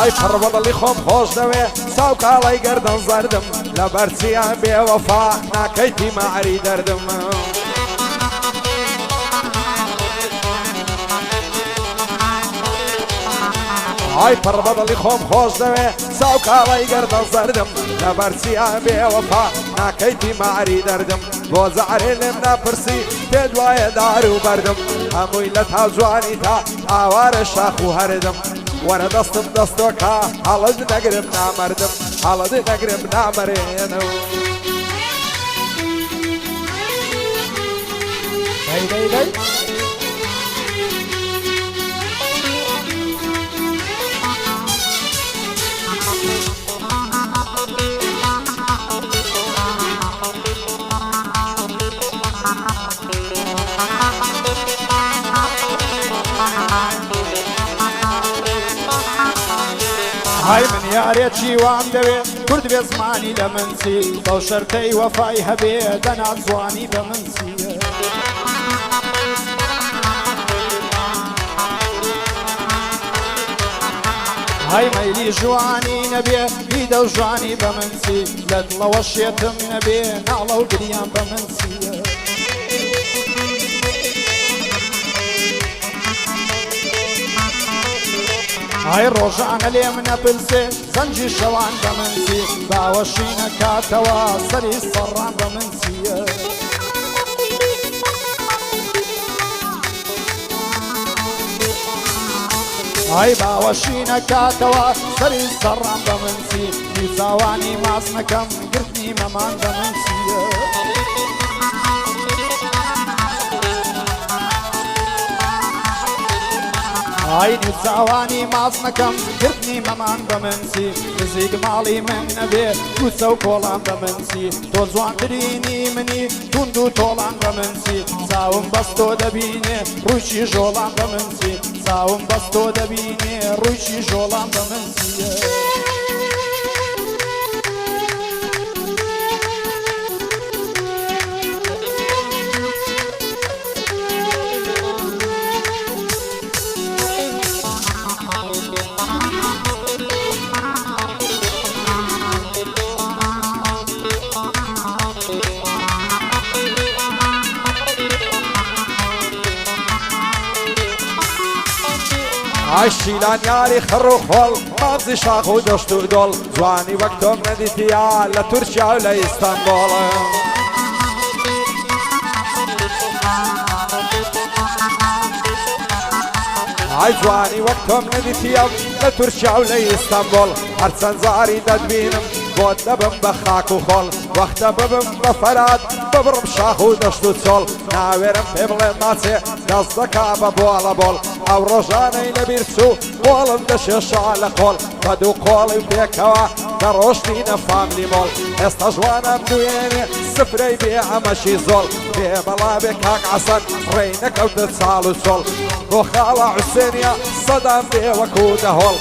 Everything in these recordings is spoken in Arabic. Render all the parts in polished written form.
ئای پڕبەڵی خۆم خۆش دەوێ ساو کاڵی گەردەن زەردم لە بەرچیان بێوەفا ناکەیتی مەعری دەردم ئای پڕبەڵی خۆم خۆش دەوێ ساو کاڵی گەردەن زەردم لە بەرچیان بێوەفا ناکەیتی مەعری دەردم بۆ زەعرێ لێم ناپرسی پێت وایە دار و بەردم هەمووی لە تا جوانی تا ئاوارە شاخ و هەردم وەرە دەستم دەستۆکە هەڵت نەگرم نامەردم هەڵت نەگرم نامەرێنم های من یارێکی وام دەوێ کورد بێ زمانی لە من چی بەو شەرتەی وەفای هەبێ دەنا جوانی بە من چیە های مەیلی جوانی نەبێ هیدە و جوانی بە من چی لە دڵەوە شێتم نەبێ ناڵە و گریان بە من چیە های ڕۆژانە لێ منە پلسێ زەنجی شەوان بە من چی باوەشی نەکاتەوە سەری سەڕان بە من چیە های باوەشی نەکاتەوە سەری سەڕان بە من چی میزاوانی ماس نەکەم گرتنی مەمان بە من چیە های نیچاوانی ماس نەکەم گرتنی مەمان بە من چی نزیک ماڵی من نەبێ کوچە و کۆڵان بە من چی تۆ جوانترینی منی توند و تۆڵان بە من چی چاوم بەستۆ دەبینێ ڕوویی ژۆڵان بە من چی چاوم بەستۆ دەبینێ ڕوویی ژۆڵان بە من چیە ئای شیلان یاری خڕ و خۆڵ مازی شاخ و دەشت و دۆڵ جوانی وەک تۆم نەدیتیا لە تورکیا و لە ئیستانبوڵ ئای جوانی وەک تۆم نەدیتیا لە تورکیا و لە ئیستانبوڵ هەرچەند زاری دەتبینم بۆت دەبم بە خاک و خۆڵ وەختە ببم بە فەرات ببڕم شاخ و دەشت و چۆڵ ناوێرم پێ بڵێ ماچێ دەست دەکا بە بۆڵە بۆڵ ئەو ڕۆژانەی لەبیر چوو قۆڵم دەشێشا لە قۆڵ بە دوو قۆڵی پێکەوە دەڕۆشتینە فاملی مۆڵ ئێستا ژوانم دوێنێ سفرەی بێ ئەمەشی زۆڵ بێ بەڵا بێ کاک عەسەد ڕێی نەکەوتە چاڵ و چۆڵ بۆ خاڵە حوسێنیا سەدام بێ وەکو دەهۆڵ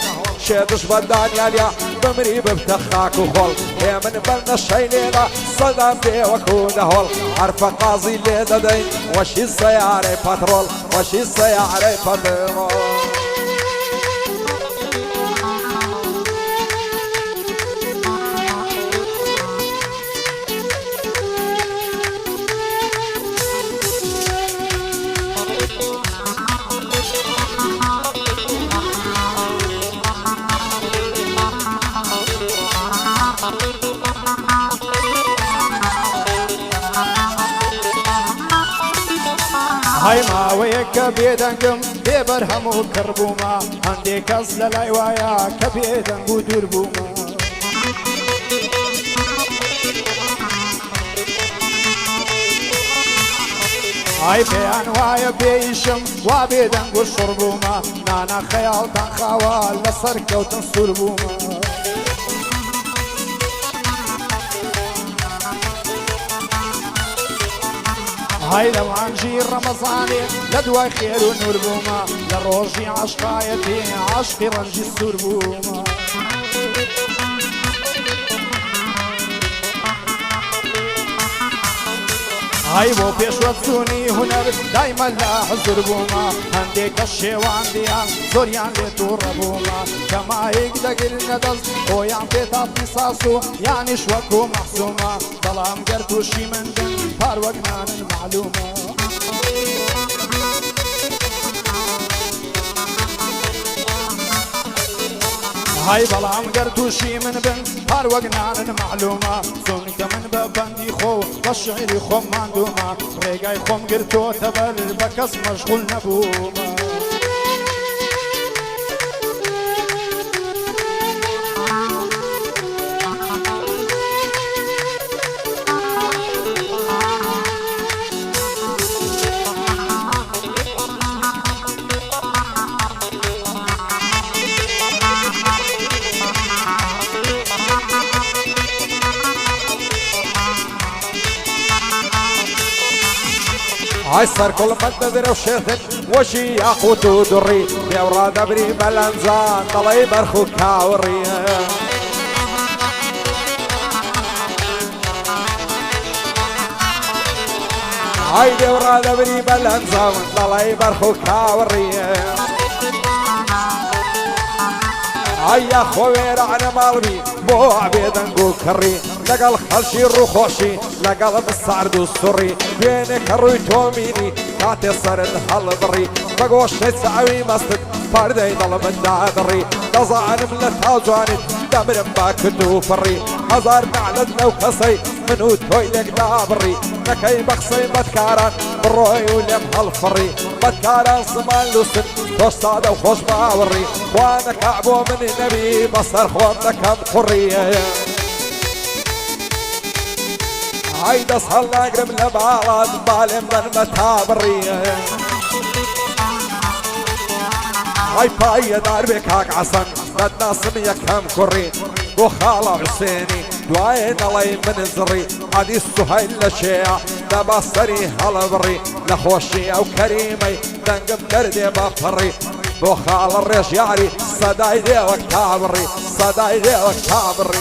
شێدش بە دانیالیا بمری ببتە خاک و خۆڵ هێ من بەرنە شەی لێدا سەدام بێ وەکو دەهۆڵ هەرفە قازی لێ دەدەین وەشی سەیارەی پەترۆڵ وەشی سەیارەی پەترۆڵ های ماوەیە کە بێدەنگم بێبەر هەموو کڕبوومە هەندێک کەس لە لای وایە کە بێدەنگ و دوور بوومە های پێیان وایە بێئیشم وا بێدەنگ و شڕ بوومە نانە خەیاڵتان خاوە لەسەر کەوتن سوور بوومە های لە مانجی ڕەمەزانێ لە دوای خێر و نور بوومە لە ڕۆژی عاشقایەتی عاشقی ڕەنجی سوور بوومە هاي بۆ پێشوەچوونی هونەر دایمە لە حزر بوومە هەندێکە شێواندیان زۆریان لێ تووڕە بوومە کەمایەک دەگرنە دەست خۆیان پێتا پیساس و یانیش وەکو مەحسوومە بەڵام گەر تووشی مندن پاروەگنانن معلومە هاي بەڵام گەر تووشی من بن پاروەگنانن معلومە چونکە من بە بەندی خۆ بە شعری خۆم ماندوومە ڕێگای خۆم گرتۆتە بەر بە کەس مەشغول نەبوومە هاي صار كل ما تدري وشيخن وشي ياقوت ودري يا وراد ابري ملنزان طلعي برخو كاوري هاي يا وراد ابري ملنزان طلعي برخو كاوري هاي يا خوير انا مالبي بو عبيد نقول كري لقال خلشي روخوشي لقال بالسعد والسري بينك الروي توميني كاتي صرد هالبري بقوش تسعوي مستد فاردي ضلب الدادري قصعن من التاجواني دمر باكدو فري هزار نعلد لو كسي منو تويلك دابري نكي بقصي بتكاران بروي ولم هالفري بتكاران صمان لوسن توستاد وخوش باوري وانا كعبو من النبي بصر خوانك حرية هايدا صلى اقرب لبعض بالي من متابرية هاي باي دار بكاك عصن بدنا سمية كم كري وخالة حسيني دواين الله من زري عدي السهيل لشيع دبصري هالبري لخوشي او كريمي دنقم دردي بفري وخال الريش يعري صداي دي وكابري صداي دي وكابري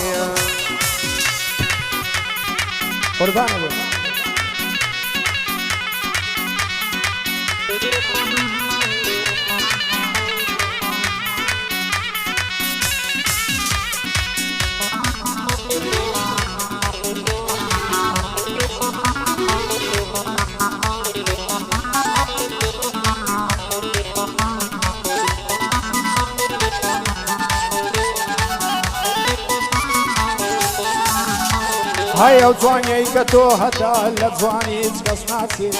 قربان ابو هاي او جواني كتو هدا لجواني تكسناسي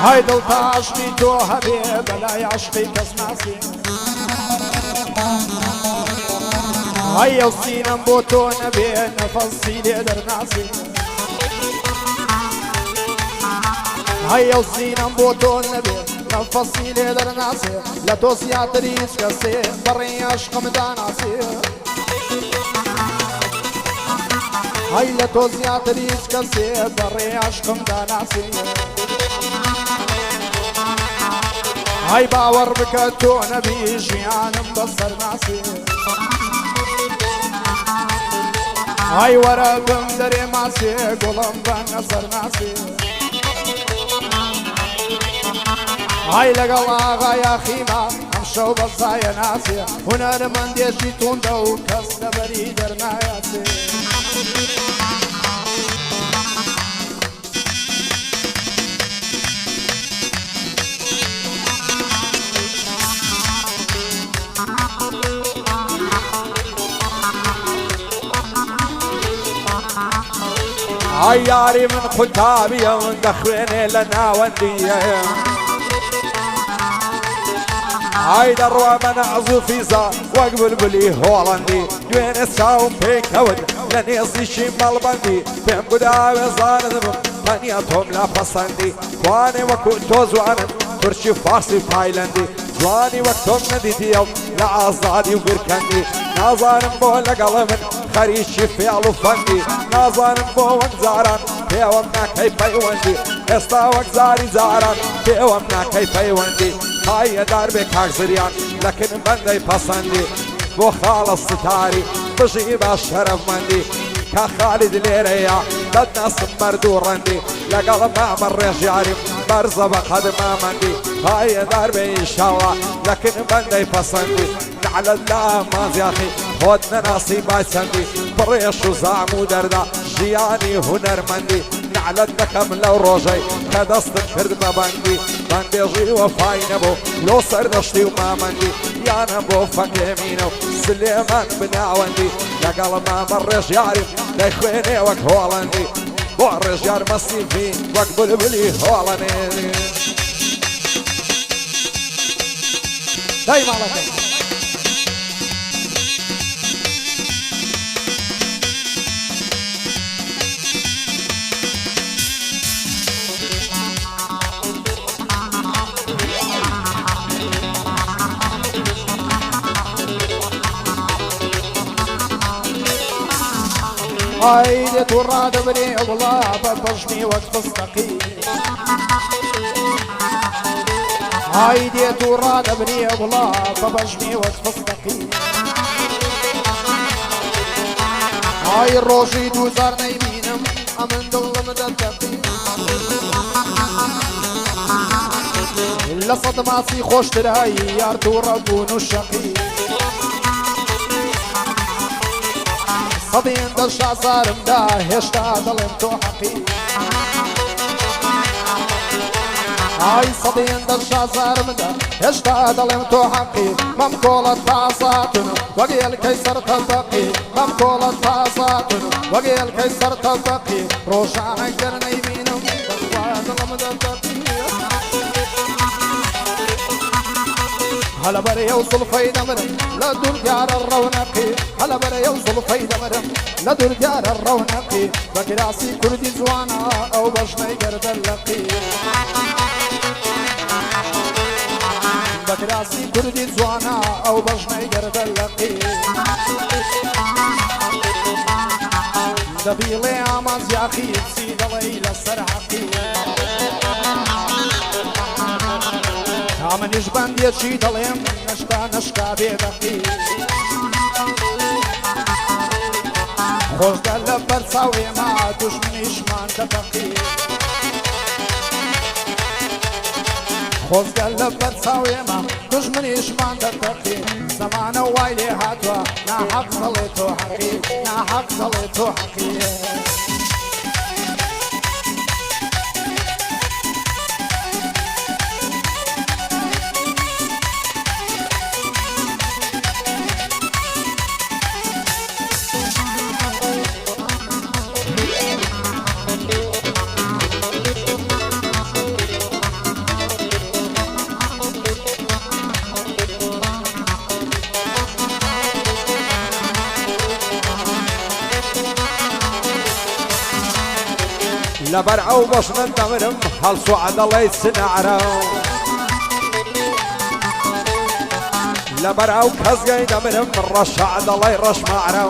هاي دل تاشني تو هبي بلاي عشقي كسناسي هاي او سينم بوتو نبي نفسي لدر ناسي هاي او سينم بوتو نبي نفسي لدر ناسي لا توسيا تريس كسي بري عشق مداناسي هاي لا توزيع تريج كسي بري عشقم داناسي هاي باور بكتو نبي جيانم بصر ناسي هاي ورا بمدري ماسي قلم بنصر ناسي هاي لقلا غايا خيمة امشو بصايا ناسي هنا من ديشي توندو كس دبري درناياسي عياري من خطابي وندخلني لنا وندية هاي دروا من عزوفيزا واقبل بلي هولندي جوين الساوم بيك هود لنيصي شمال بندي بين قداوي زاندم تانياتهم لا فصندي واني وكنت زوانا ترشي فارسي تايلندي زواني وقتهم نديتيو لعزادي وبركندي نازانم بولا قلمن خريشي فعل فندي نازانم بوان زاران بيومنا كيف يوندي استا وقزاري زاران بيومنا كيف يوندي هاي دار بكاك زريان لكن بندي پسندي بو خالص ستاري بجيب الشرف مندي كخالد ليريا دەتناسم مەرد و ڕەندی لەگەڵ مامە ڕێژیاریم بەرزە بە قەدما مەندی هایەدار بێ ئینشاڵڵا لەکن بەندەی پەسەندی نعلت لا مازیاخی خۆت نەناسی بای چەندی بڕێش و زام و دەردا ژیانی هونەرمەندی نعلت دەکەم لەو ڕۆژەی کە دەستت کرد بە بەندی بەندێژی وەفای نەبوو لۆ سەردەشتی و مامەندی یانە بۆ فەنگێمینە و سلێمان بناوەندی لەگەڵ مامە ڕێژیاریم لەی خوێنێ وەک هۆڵەندی بۆ ڕێژیار مەسیفی وەک بولبولی هۆڵەنێنی دای ماڵەکەی هايدي تراد بني والله ببجني وتفستقي هايدي تراد بني والله ببجني وتفستقي هاي الروشي دوزار نيمينم امن ظلم دتقي الا صدماتي خوش ترهاي يار توربون الشقي صدين در شازارم دا هشتا دلم تو حقی های صدين در شازارم دا هشتا دلم تو حقی ممکولت تاساتن وقیل کیسر تبقی ممکولت تاساتن وقیل کیسر تبقی روشانک در نیمینم بخوا دلم دتقی هلا برا يوصل فايدة مرم لا دور جار الرونقي هلا برا يوصل فايدة مرم لا دور جار الرونقي بكراسي كردي زوانا او بشني قرد اللقي بكراسي كردي زوانا او بشني قرد اللقي دبيلي عماز يا اخي تسيد ليلة سرعقي منیش بندی چی دلیم نشکا بیدقی خوش دل برساوی ما دشمنیش من دبقی خوش دل برساوی ما دشمنیش من دبقی زمان وایلی هاتوا نا حق ظلی تو حقی نا حق ظلی تو حقی لبرعو بشن دمرم هل سعد الله يسنعرو لبرعو كزقي دمرم رشعد الله يرش معرو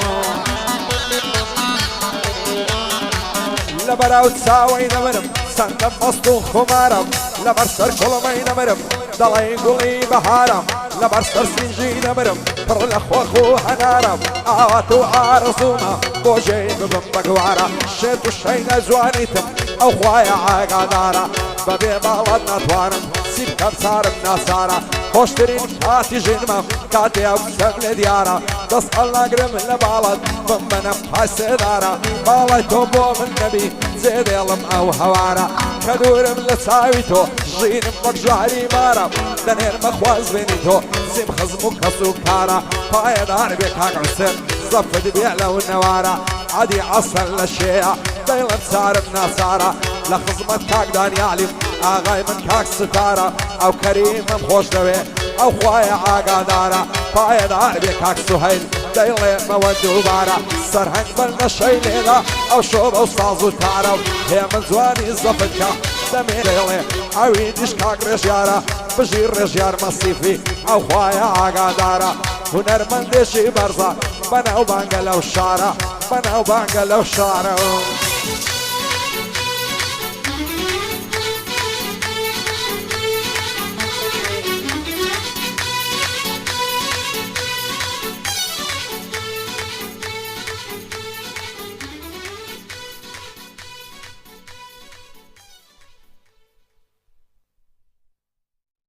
لبرعو تساوي دمرم سندم مصدوخ خمارم لبرسر كل ما ينمرم دلين قولي بهارم لبرسر سنجي دمرم پر لخوخو هنارم آواتو عارصوما بوجي ببنبك وعرا شيتو الشين زوانيتم او خوايا عاقا دارا ببي بالد نتوانم سيب كبسارم ناسارا خوشترين كاتي جنمم كاتي ابسم لديارا دسقل نقرم لبالد بمنم حاسي دارا بالي توبو من نبي زيد يلم او هوارا كدورم لساويتو جينم بكجواري مارا دنير مخواز بينيتو زيم خزمو كسو كارا فايا دار بيك هاك عسر زفد بيعلى والنوارا عادي عصر للشيع دايما صار النصارى لخزمة كاك داني علم آغاي من كاك ستارة او كريم مخوش دوي او خوايا عاقا دارا فايا دار بيك هاك سهيل دايما مودو بارا سرهنگ بلنا شي ليلة او شوب او صازو تارا هي من زواني زفد كاك دمي ليلة عويدش كاك رجيارة بجير رجيار مصيفي او خوايا عاقا دارا هنرمندشي برزا بنا وبانقا لو شارع بنا وبانقا لو شارع